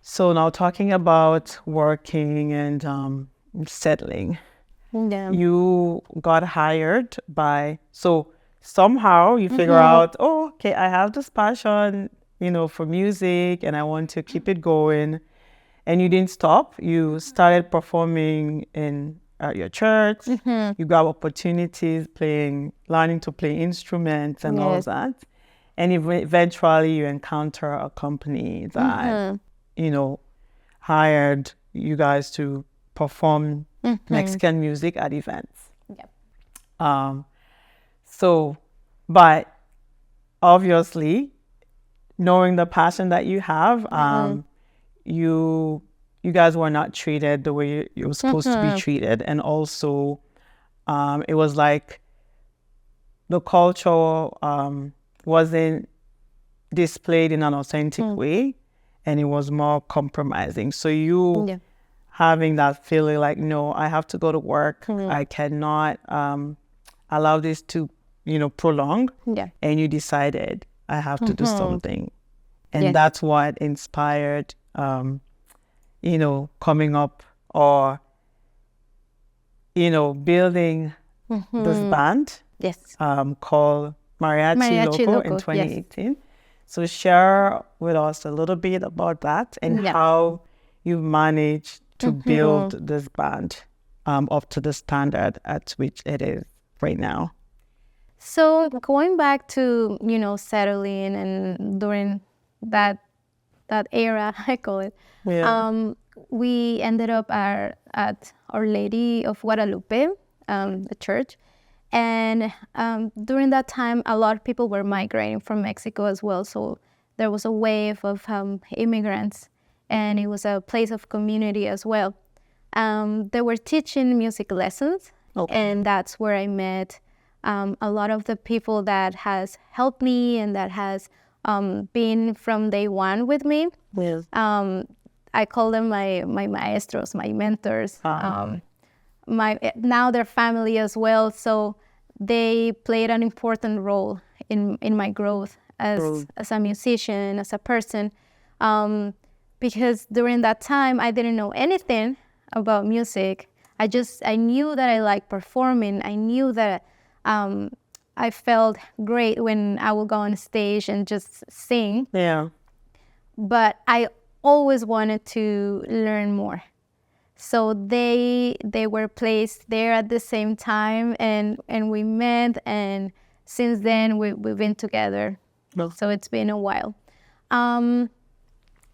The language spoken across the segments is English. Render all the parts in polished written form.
So now talking about working and settling, Yeah. you got hired by, so somehow you figure out, oh, okay, I have this passion, for music and I want to keep it going. And you didn't stop. You started performing in your church. You got opportunities learning to play instruments and all Yes. that. And eventually you encounter a company that, hired you guys to perform Mexican music at events. Yep. But obviously, knowing the passion that you have, you guys were not treated the way you were supposed to be treated, and also it was like the culture wasn't displayed in an authentic way, and it was more compromising. So you having that feeling like, no, I have to go to work. I cannot allow this to, prolong. Yeah. And you decided, I have to do something. And Yes. that's what inspired, coming up or, building this band Yes. called Mariachi Loco in Loco, 2018. So share with us a little bit about that and how you've managed to build this band up to the standard at which it is right now. So going back to, settling and during that era, I call it, we ended up at Our Lady of Guadalupe, the church. And during that time, a lot of people were migrating from Mexico as well. So there was a wave of immigrants, and it was a place of community as well. They were teaching music lessons, and that's where I met a lot of the people that has helped me and that has been from day one with me. Yes. I call them my maestros, my mentors. Now they're family as well, so they played an important role in my growth as a musician, as a person, because during that time I didn't know anything about music. I knew that I liked performing. I knew that I felt great when I would go on stage and just sing. Yeah. But I always wanted to learn more. So they were placed there at the same time, and we met, and since then we've been together. So it's been a while.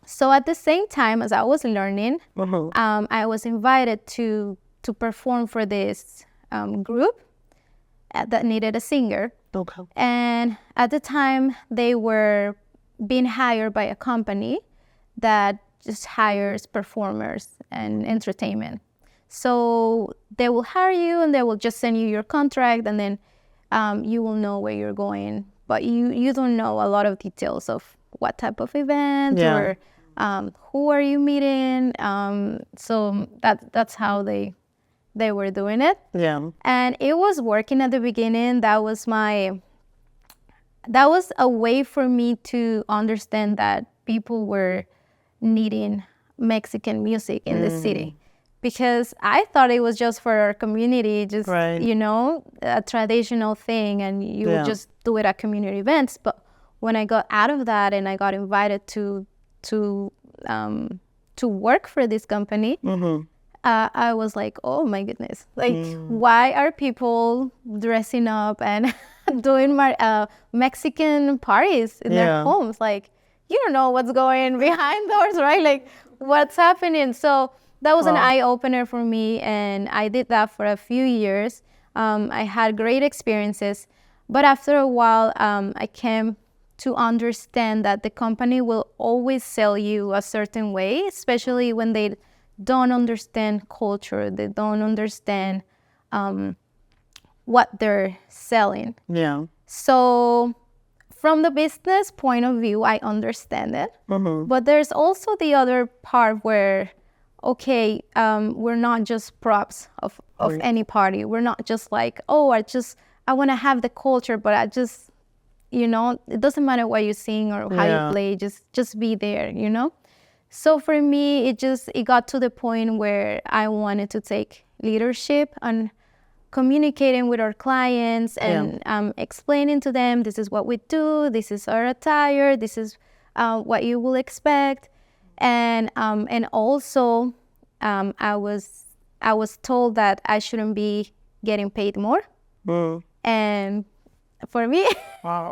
So at the same time as I was learning, I was invited to perform for this group that needed a singer. Okay. And at the time, they were being hired by a company that just hires performers and entertainment. So they will hire you and they will just send you your contract, and then you will know where you're going. But you don't know a lot of details of what type of event or who are you meeting. So that's how they were doing it. Yeah. And it was working at the beginning. That was a way for me to understand that people were needing Mexican music in the city, because I thought it was just for our community, just a traditional thing, and you would just do it at community events. But when I got out of that and I got invited to work for this company, I was like, oh my goodness, like why are people dressing up and doing my Mexican parties in their homes? Like, you don't know what's going behind doors, right? Like, what's happening? So that was an eye-opener for me, and I did that for a few years. I had great experiences, but after a while, I came to understand that the company will always sell you a certain way, especially when they don't understand culture, they don't understand what they're selling. Yeah. So from the business point of view, I understand it. But there's also the other part where, okay, we're not just props of any party. We're not just like, oh, I want to have the culture, but I just, it doesn't matter what you sing or how you play, just be there, So for me, it got to the point where I wanted to take leadership on communicating with our clients and explaining to them, this is what we do, this is our attire, this is what you will expect. And also I was told that I shouldn't be getting paid more. And for me, Wow.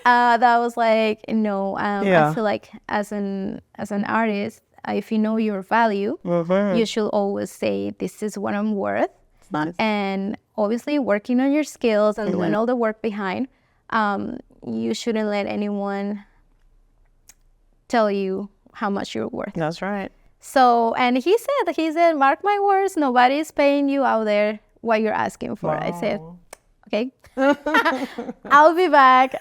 that was like, no. I feel like as an artist, if you know your value, you should always say, this is what I'm worth. Nice. And obviously working on your skills and doing all the work behind, you shouldn't let anyone tell you how much you're worth. That's right. So, and he said, mark my words, nobody's paying you out there what you're asking for. Wow. I said, okay, I'll be back.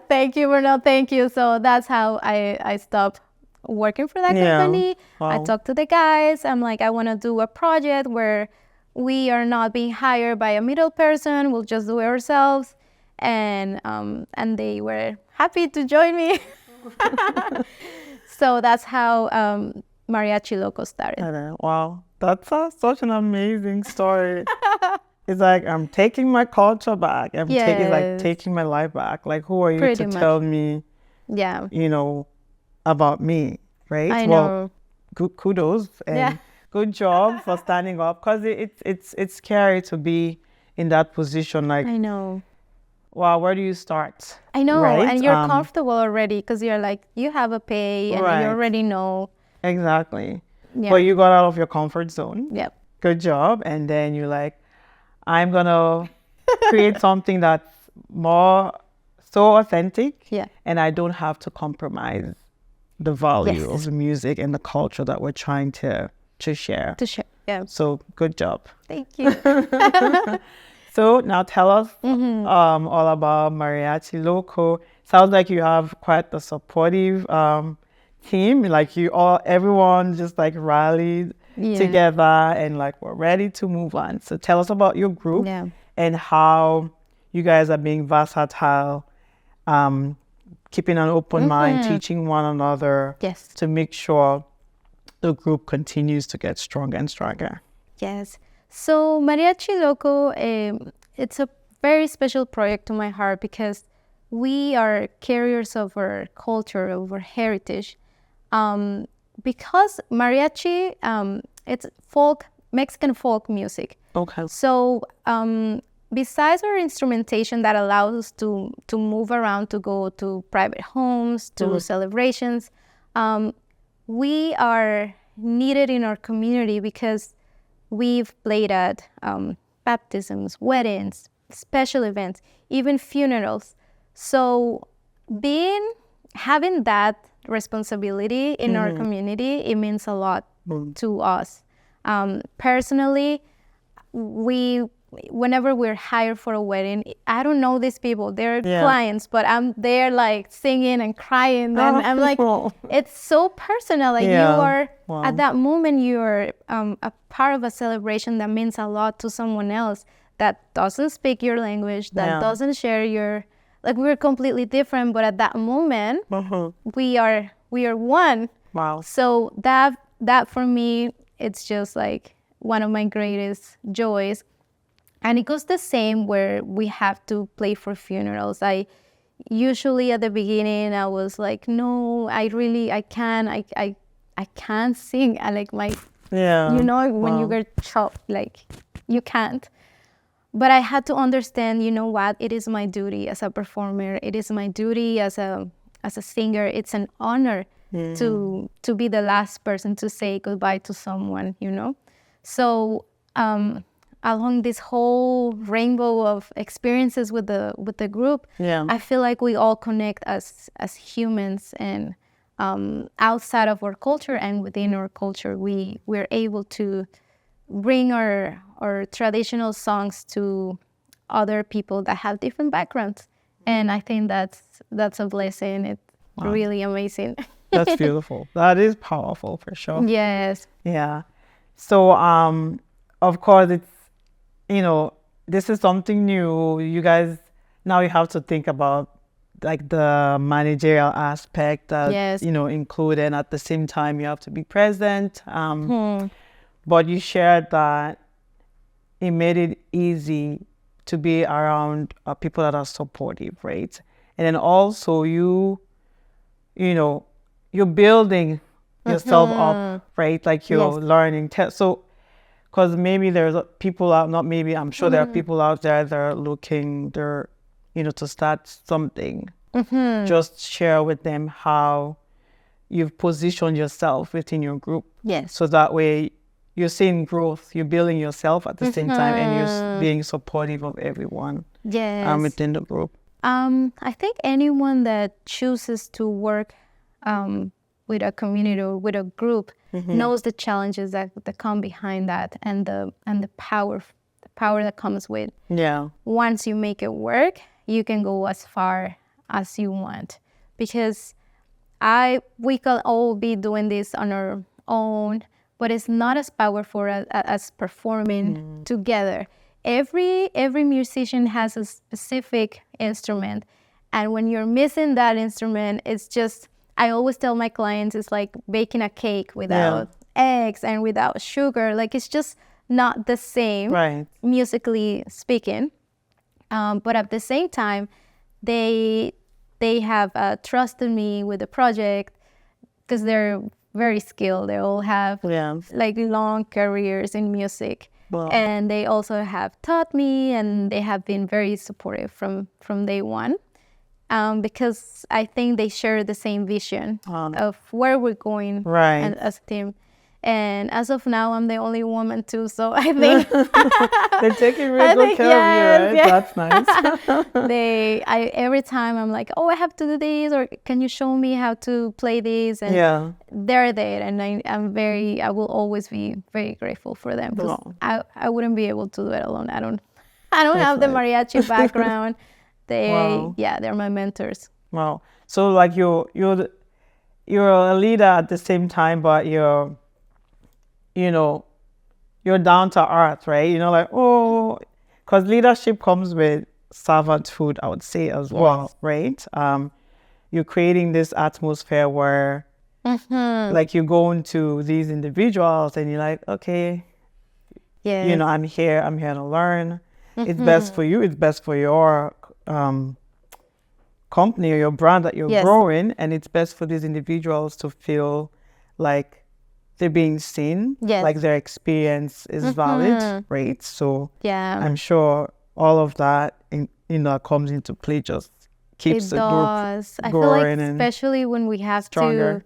Thank you, Bruno, thank you. So that's how I stopped working for that company. Wow. I talked to the guys. I'm like, I want to do a project where we are not being hired by a middle person. We'll just do it ourselves. And they were happy to join me. So that's how Mariachi Loco started. Wow, that's such an amazing story. It's like, I'm taking my culture back. Taking my life back. Like, who are you to tell me, about me, right? I know. Well, kudos and good job for standing up, because it's scary to be in that position. Like, I know. Wow, where do you start? I know, right? And you're comfortable already because you're like, you have a pay and you already know. Exactly. Yeah. But you got out of your comfort zone. Yep. Good job. And then you're like, I'm going to create something that's so authentic. Yeah. And I don't have to compromise the value of the music and the culture that we're trying to share. Yeah. So good job. Thank you. So now tell us all about Mariachi Loco. Sounds like you have quite a supportive team. Like everyone just like rallied together and like we're ready to move on. So tell us about your group and how you guys are being versatile, keeping an open mind, teaching one another to make sure the group continues to get stronger and stronger. Yes. So Mariachi Loco, it's a very special project to my heart because we are carriers of our culture, of our heritage. Because mariachi, it's Mexican folk music. Okay. So besides our instrumentation that allows us to move around, to go to private homes, to celebrations, we are needed in our community because we've played at baptisms, weddings, special events, even funerals. So having that responsibility in our community, it means a lot to us. Personally, whenever we're hired for a wedding, I don't know these people, they're clients, but I'm there like singing and crying, and I'm like, it's so personal. Like you are at that moment, you're a part of a celebration that means a lot to someone else that doesn't speak your language, that doesn't share your, like, we're completely different, but at that moment we are one. Wow. So that for me, it's just like one of my greatest joys. And it goes the same where we have to play for funerals. I usually at the beginning I was like, no, I can't sing. I like my, when you get chopped, like you can't. But I had to understand, you know what, it is my duty as a performer. It is my duty as a singer. It's an honor to be the last person to say goodbye to someone, So along this whole rainbow of experiences with the group, I feel like we all connect as humans, and outside of our culture and within our culture, we're able to bring our traditional songs to other people that have different backgrounds. And I think that's a blessing. It's really amazing. That's beautiful. That is powerful for sure. Yes. Yeah. So of course it's, this is something new. You guys, now you have to think about like the managerial aspect that Yes. included. At the same time, you have to be present. But you shared that it made it easy to be around people that are supportive, right? And then also you're building yourself up, right? Like you're learning. So, because maybe there's people out, not maybe, I'm sure there are people out there that are looking, to start something. Just share with them how you've positioned yourself within your group. Yes. So that way you're seeing growth, you're building yourself at the same time, and you're being supportive of everyone within the group. I think anyone that chooses to work with a community or with a group knows the challenges that come behind that, and the power that comes with. Yeah. Once you make it work, you can go as far as you want, because we can all be doing this on our own, but it's not as powerful as performing together. Every musician has a specific instrument, and when you're missing that instrument, it's just, I always tell my clients, it's like baking a cake without eggs and without sugar. Like, it's just not the same, right, musically speaking. But at the same time, they have trusted me with the project, because they're very skilled. They all have like long careers in music. Wow. And they also have taught me, and they have been very supportive from day one, because I think they share the same vision of where we're going as a team. And as of now, I'm the only woman too, so I think they're taking really good care of you, right? Yeah. That's nice. Every time I'm like, oh, I have to do this, or can you show me how to play this? And they're there, and I will always be very grateful for them, because I wouldn't be able to do it alone. I don't have the mariachi background. They're my mentors. Wow. So like you're a leader at the same time, but you're down to earth, right? Like, because leadership comes with servanthood, I would say, as well, right? You're creating this atmosphere where, like, you go into these individuals and you're like, okay, I'm here to learn. It's best for you. It's best for your company or your brand that you're growing, and it's best for these individuals to feel like they're being seen, like their experience is valid, right? So I'm sure all of that comes into play, just keeps the group growing. I feel like, especially when we have to,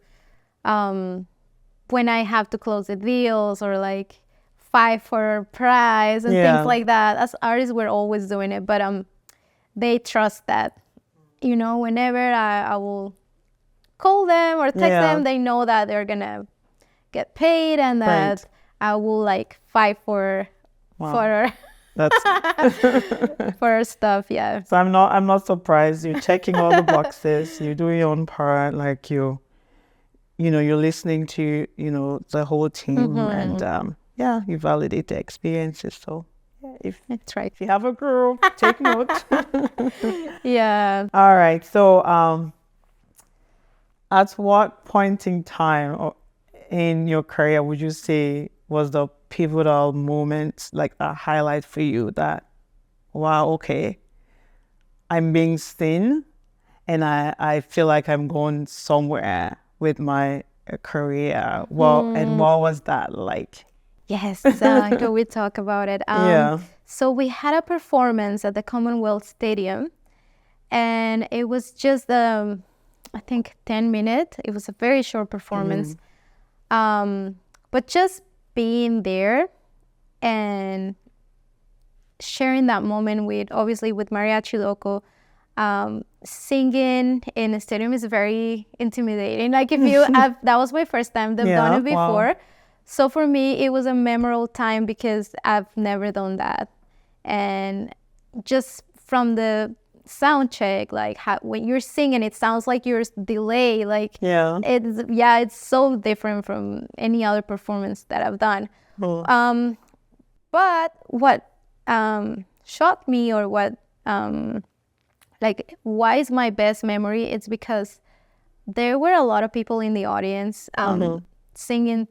when I have to close the deals, or like fight for a prize and things like that. As artists, we're always doing it, but they trust that, whenever I will call them or text them, they know that they're gonna get paid, and that I will like fight for that's for stuff. So I'm not surprised. You're checking all the boxes. You're doing your own part. Like you're listening to the whole team, and you validate the experiences. So that's right. If you have a group, take note. All right. So at what point in time in your career would you say was the pivotal moment, like a highlight for you, that, wow, okay, I'm being seen and I feel like I'm going somewhere with my career? Well, and what was that like? Yes, can we talk about it? So we had a performance at the Commonwealth Stadium, and it was just, I think, 10 minutes. It was a very short performance. But just being there and sharing that moment with Mariachi Loco, singing in a stadium is very intimidating. Like, if you have, that was my first time. They've done it before. Wow. So for me, it was a memorable time because I've never done that. And just from the sound check, like when you're singing, it sounds like you're delayed. Like it's so different from any other performance that I've done. But what shocked me, or what like, why is my best memory? It's because there were a lot of people in the audience singing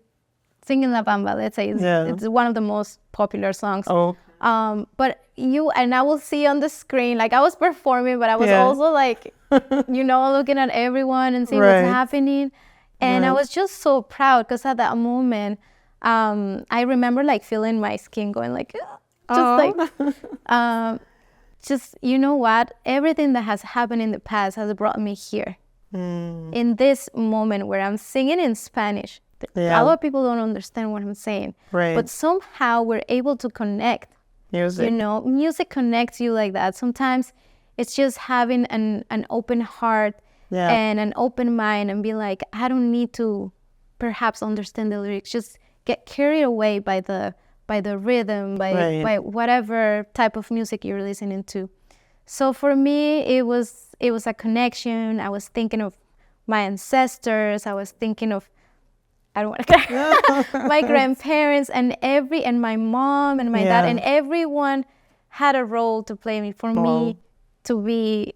La Bamba. Let's say it's one of the most popular songs. But I will see on the screen, like I was performing, but I was also like, looking at everyone and seeing what's happening. And I was just so proud because at that moment, I remember like feeling my skin going like, just you know what? Everything that has happened in the past has brought me here. In this moment where I'm singing in Spanish. A lot of people don't understand what I'm saying. But somehow we're able to connect. Music. Music connects you like that. Sometimes it's just having an open heart and an open mind and be like, I don't need to perhaps understand the lyrics. Just get carried away by the rhythm, by whatever type of music you're listening to. So for me, it was a connection. I was thinking of my ancestors. I was thinking of, I don't want to cry, my grandparents and my mom and my dad, and everyone had a role to play for me to be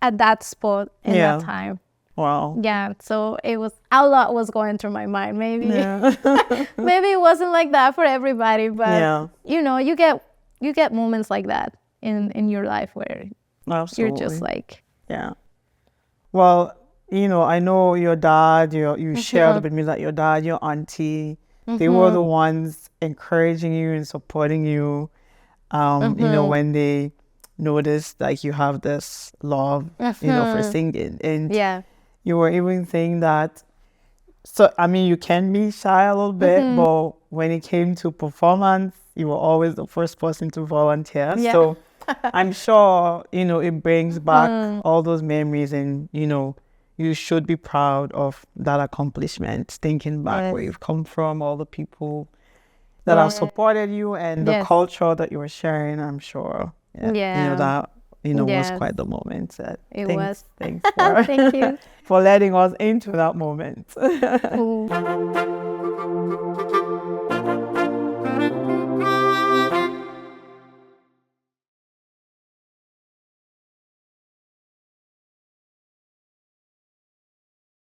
at that spot in that time. Wow. Yeah, so it was, a lot was going through my mind. Maybe maybe it wasn't like that for everybody, but you get moments like that in your life where you're just like, well, I know your dad, you shared with me that your dad, your auntie, they were the ones encouraging you and supporting you, when they noticed like you have this love, for singing. And you were even saying that, so, I mean, you can be shy a little bit, but when it came to performance, you were always the first person to volunteer. So I'm sure, it brings back all those memories, and, you should be proud of that accomplishment, thinking back where you've come from, all the people that have supported you, and the culture that you were sharing. I'm sure, that was quite the moment. It was. Thanks for, Thank you for letting us into that moment.